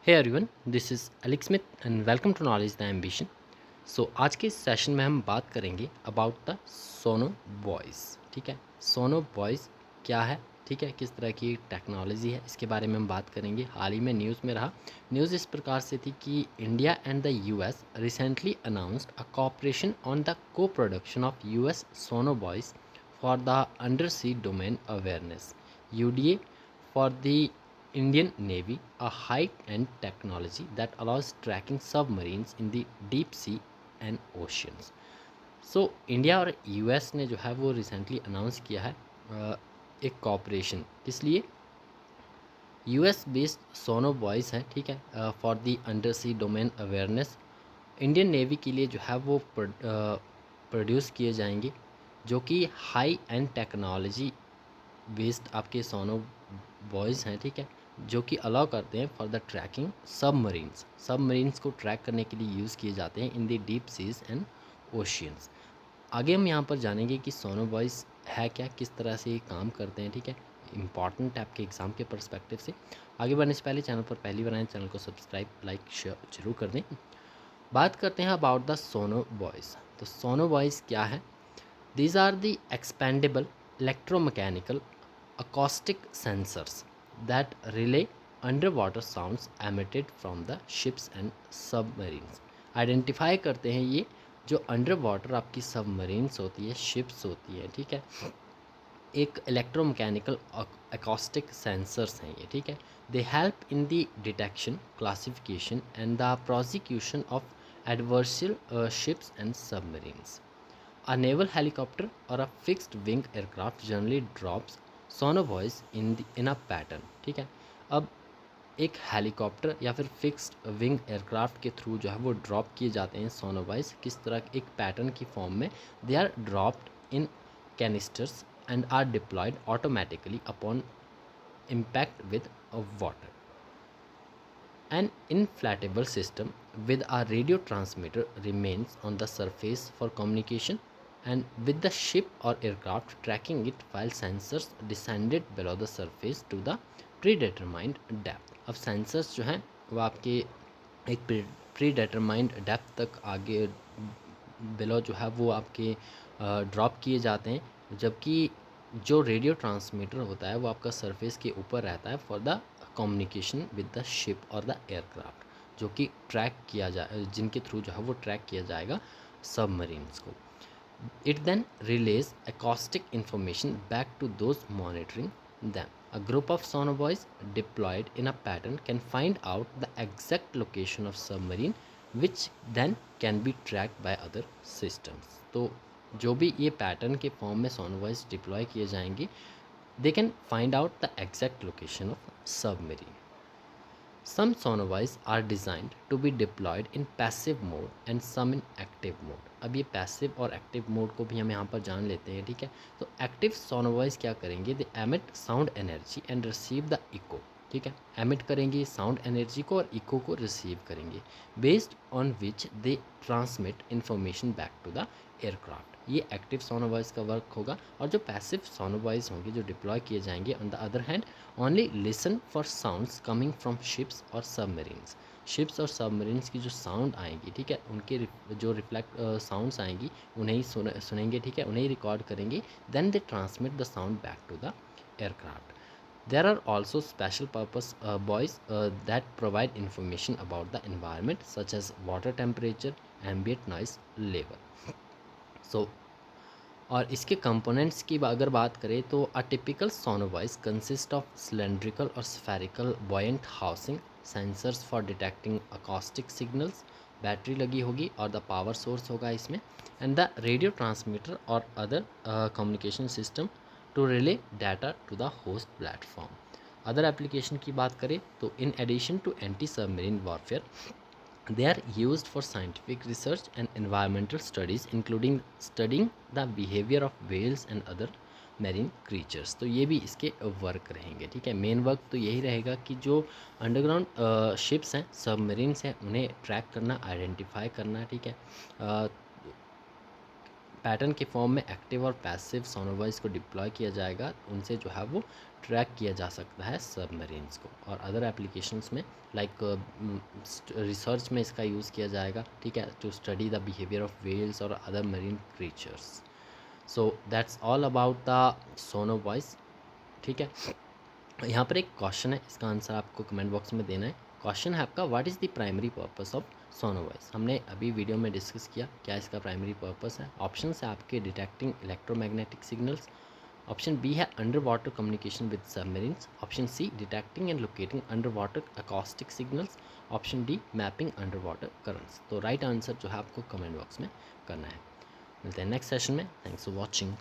Hey everyone, this is Alex Smith and welcome to knowledge the ambition. So आज के इस session में हम बात करेंगे अबाउट द सोनो वॉइस। ठीक है, सोनो वॉइस क्या है, ठीक है, किस तरह की टेक्नोलॉजी है, इसके बारे में हम बात करेंगे। हाल ही में न्यूज़ में रहा, न्यूज़ इस प्रकार से थी कि India and the US recently announced a cooperation on the coproduction of US sonobuoys for the under C domain awareness UDA for the Indian Navy, a high-end technology that allows tracking submarines in the deep sea and oceans. So India और US ने जो है वो recently announce किया है एक corporation, किस लिए? यूएस बेस्ड सोनो वॉइस है, ठीक है, for the under C domain awareness. Indian navy के लिए जो है वो प्रोड्यूस किए जाएंगे, जो कि हाई एंड टेक्नोलॉजी बेस्ड आपके सोनो वॉइस हैं, ठीक है, जो कि अलाउ करते हैं फॉर द ट्रैकिंग सबमरीन्स को ट्रैक करने के लिए यूज़ किए जाते हैं in the deep seas and oceans. आगे हम यहाँ पर जानेंगे कि सोनो वॉइस है क्या, किस तरह से ये काम करते हैं, ठीक है, इंपॉर्टेंट आपके एग्ज़ाम के पर्सपेक्टिव से। आगे बढ़ने से पहले चैनल पर पहली बार आए, चैनल को सब्सक्राइब लाइक शेयर जरूर कर दें। बात करते हैं अबाउट द सोनो वॉइस। तो सोनो वॉइस क्या है? These are the expandable electromechanical acoustic sensors that relay underwater sounds emitted from the ships and submarines. Identify करते हैं ये जो अंडर वाटर आपकी सबमरीन्स होती है, शिप्स होती है, ठीक है, एक इलेक्ट्रोमैकेनिकल एकॉस्टिक सेंसर्स हैं ये, ठीक है। They help in the detection, classification and the prosecution of adversarial ships and submarines. A naval helicopter or a fixed wing aircraft generally drops sonovoice in a pattern, ठीक है। अब एक helicopter या फिर फिक्स्ड विंग एयरक्राफ्ट के through जो है वो ड्रॉप किए जाते हैं सोनोवॉइस, किस तरह, एक पैटर्न की फॉर्म में। They are dropped in canisters and are deployed automatically upon impact with water. An inflatable system with a radio transmitter remains on the surface for communication and with the ship or aircraft tracking it while sensors descended below the surface to the predetermined depth. अब sensors जो हैं वो आपके एक predetermined depth तक आगे below जो है वो आपके ड्रॉप किए जाते हैं, जबकि जो रेडियो ट्रांसमीटर होता है वो आपका सरफेस के ऊपर रहता है for the communication with the ship और द एयरक्राफ्ट, जो कि ट्रैक किया जाए, जिनके थ्रू जो है वो ट्रैक किया जाएगा सबमरीन्स को। It then relays acoustic information back to those monitoring them. A group of sonobuoys deployed in a pattern can find out the exact location of submarine, which then can be tracked by other systems. तो जो भी ये pattern के form में सोनोवॉइस deploy किए जाएंगे, they can find out the exact location of submarine. Some sonobuoys are designed to be deployed in passive mode and some in active mode. अब ये पैसिव और एक्टिव मोड को भी हम यहाँ पर जान लेते हैं, ठीक है। तो एक्टिव सोनोबॉयज़ क्या करेंगे? They emit sound energy and receive the echo, ठीक है, एमिट करेंगे साउंड एनर्जी को और इको को रिसीव करेंगे, based on which they transmit information back to the aircraft. ये एक्टिव सोनोबॉयज़ का वर्क होगा। और जो पैसिव सोनोबॉयज़ होंगे जो डिप्लॉय किए जाएंगे, on the other hand only listen for sounds coming from ships और सबमरीन्स। शिप्स और सबमरीन्स की जो साउंड आएंगी, ठीक है, उनके जो रिफ्लेक्ट साउंड्स आएंगी उन्हें ही सुनेंगे, ठीक है, उन्हें ही रिकॉर्ड करेंगे, then they transmit the sound back to the aircraft. There are also special purpose buoys that provide information about the environment, such as water temperature, ambient noise level. So और इसके कंपोनेंट्स की अगर बात करें तो a typical sonobuoy consist of cylindrical और spherical buoyant housing, sensors for detecting acoustic signals, battery लगी होगी और द पावर सोर्स होगा इसमें, एंड द रेडियो ट्रांसमीटर और other communication system to relay data to the host platform. Other application की बात करें तो in addition to anti submarine warfare, they are used for scientific research and environmental studies, including studying the behavior of whales and other marine creatures. तो ये भी इसके work रहेंगे, ठीक है। मेन वर्क तो यही रहेगा कि जो अंडरग्राउंड शिप्स हैं, सबमरीन्स हैं, उन्हें ट्रैक करना, आइडेंटिफाई करना, ठीक है। पैटर्न के फॉर्म में एक्टिव और पैसिव सोनोवॉइस को डिप्लॉय किया जाएगा, उनसे जो है वो ट्रैक किया जा सकता है सबमरीन्स को, और अदर एप्लीकेशंस में लाइक रिसर्च में इसका यूज़ किया जाएगा, ठीक है, to study the behaviour of whales और other marine creatures. So that's all about the sonobuoy, ठीक है। यहाँ पर एक क्वेश्चन है, इसका आंसर आपको कमेंट बॉक्स में देना है। क्वेश्चन है आपका, what is the primary purpose of sonobuoys. हमने अभी वीडियो में डिस्कस किया क्या इसका प्राइमरी पर्पस है। ऑप्शन है आपके detecting electromagnetic signals, option B है underwater communication with submarines, option C detecting and locating underwater acoustic signals, option D mapping underwater currents. तो राइट आंसर जो है आपको कमेंट बॉक्स में करना है। मिलते हैं नेक्स्ट सेशन में। Thanks for watching.